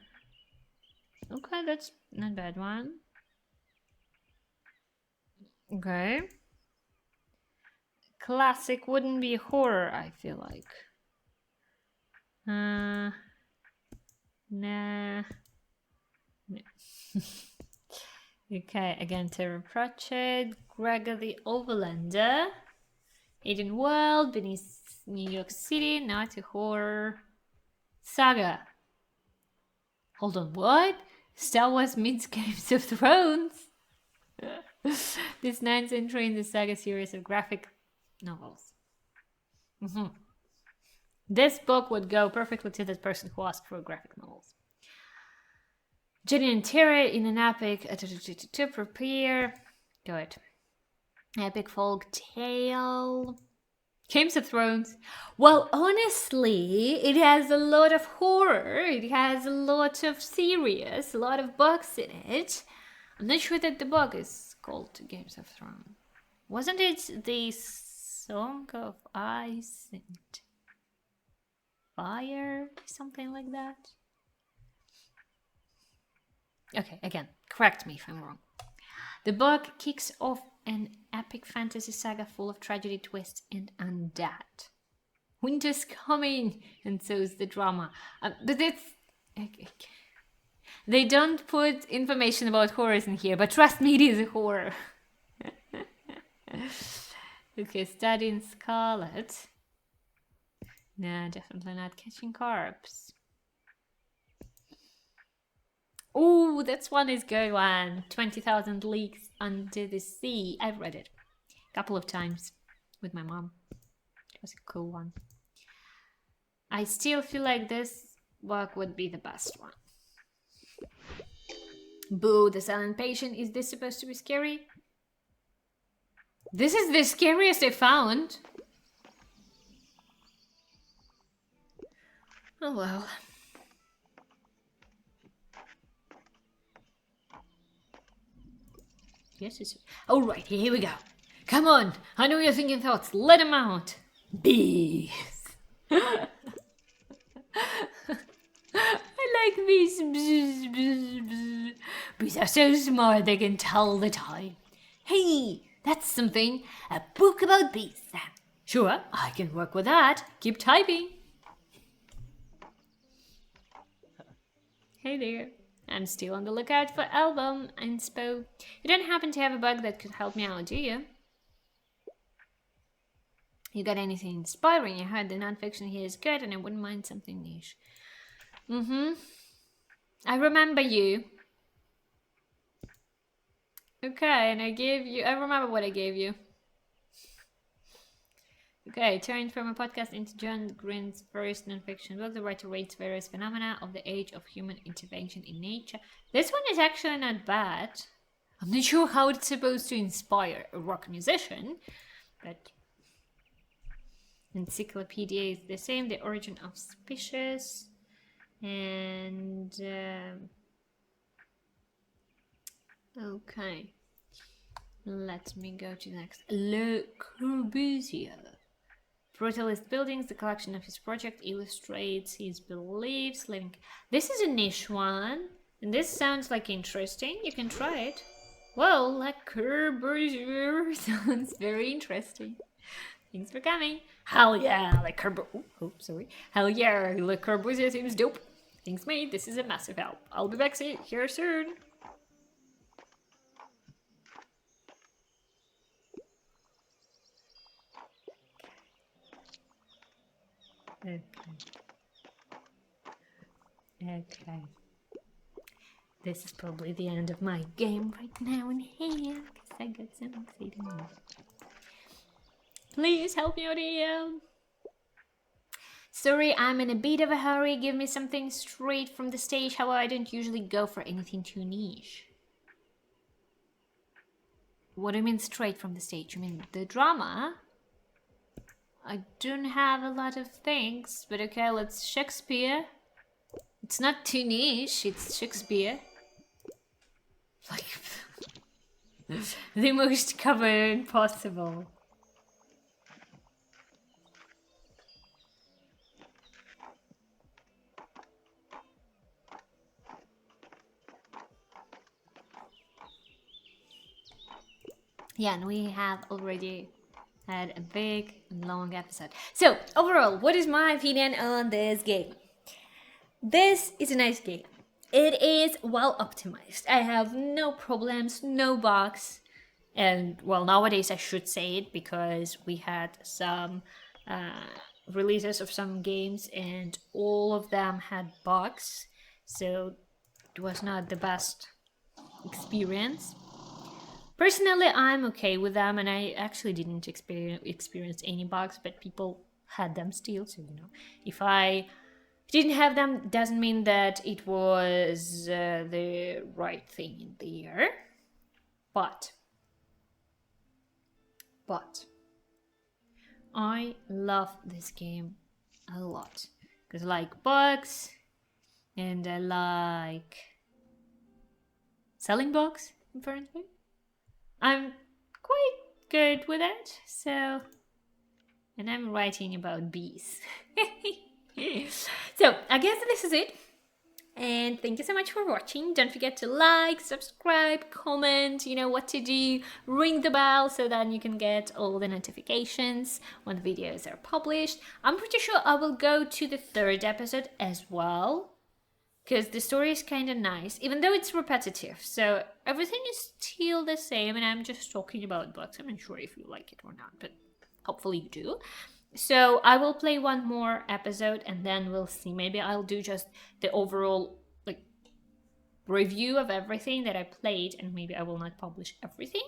Okay, that's not a bad one. Okay. Classic wouldn't be horror, I feel like. Nah. No. Okay, again, Terry Pratchett, Gregor the Overlander, Aiden World, Beneath New York City, not a horror. Saga. Hold on, what? Star Wars meets Games of Thrones? This ninth entry in the saga series of graphic novels. This book would go perfectly to the person who asked for graphic novels. Jenny and Terry in an epic to prepare. Good. Epic folk tale. Games of Thrones. Well, honestly, it has a lot of horror. It has a lot of serious, a lot of books in it. I'm not sure that the book is called Games of Thrones. Wasn't it the Song of Ice and Fire? Something like that? Okay, again, correct me if I'm wrong. The book kicks off an epic fantasy saga full of tragedy, twists, and undead. Winter's coming, and so is the drama. But it's... They don't put information about horrors in here, but trust me, it is a horror. Okay, studying Scarlet. No, definitely not catching carps. Oh, that's one is good one. 20,000 Leagues Under the Sea. I've read it a couple of times with my mom. It was a cool one. I still feel like this book would be the best one. Boo, the silent patient. Is this supposed to be scary? This is the scariest I found. Oh well. Yes, it's... Alright, here we go. Come on, I know you're thinking thoughts. Let them out. Bees. I like bees. Bees are so smart they can tell the time. Hey, that's something. A book about bees. Sure, I can work with that. Keep typing. Hey there. I'm still on the lookout for album inspo. You don't happen to have a bug that could help me out, do you? You got anything inspiring? I heard the nonfiction here is good and I wouldn't mind something niche. I remember you. Okay, and I remember what I gave you. Okay, turned from a podcast into John Green's first nonfiction book. The writer rates various phenomena of the age of human intervention in nature. This one is actually not bad. I'm not sure how it's supposed to inspire a rock musician, but encyclopedia is the same. The origin of species, and okay. Let me go to the next. Le Corbusier. Brutalist Buildings, the collection of his project, illustrates his beliefs. Living. This is a niche one, and this sounds like interesting. You can try it. Well, Le Corbusier sounds very interesting. Thanks for coming. Hell yeah, Le Corbusier. Oh, sorry. Hell yeah, Le Corbusier seems dope. Thanks, mate. This is a massive help. I'll be back here soon. Okay. This is probably the end of my game right now in here, because I got some exciting news. Please help me out here. Sorry, I'm in a bit of a hurry. Give me something straight from the stage. However, I don't usually go for anything too niche. What do you mean straight from the stage? You mean the drama? I don't have a lot of things, but okay, let's Shakespeare. It's not too niche, it's Shakespeare. Like, the most covered possible. Yeah, and we have already had a big, long episode. So, overall, what is my opinion on this game? This is a nice game. It is well optimized. I have no problems, no bugs. And, well, nowadays I should say it because we had some releases of some games and all of them had bugs. So, it was not the best experience. Personally, I'm okay with them, and I actually didn't experience any bugs, but people had them still. So if I didn't have them, doesn't mean that it was the right thing in the year. But I love this game a lot because I like bugs and I like selling bugs. Apparently, I'm quite good with it. So, and I'm writing about bees. So I guess this is it. And thank you so much for watching. Don't forget to like, subscribe, comment, you know what to do, ring the bell so that you can get all the notifications when the videos are published. I'm pretty sure I will go to the third episode as well, because the story is kind of nice, even though it's repetitive. So everything is still the same, and I'm just talking about books. I'm not sure if you like it or not, but hopefully you do. So I will play one more episode and then we'll see. Maybe I'll do just the overall like review of everything that I played, and maybe I will not publish everything.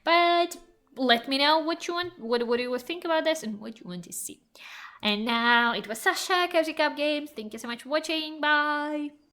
But let me know what you want, what do you think about this, and what you want to see. And now it was Sasha, Cozy Cup Games. Thank you so much for watching. Bye.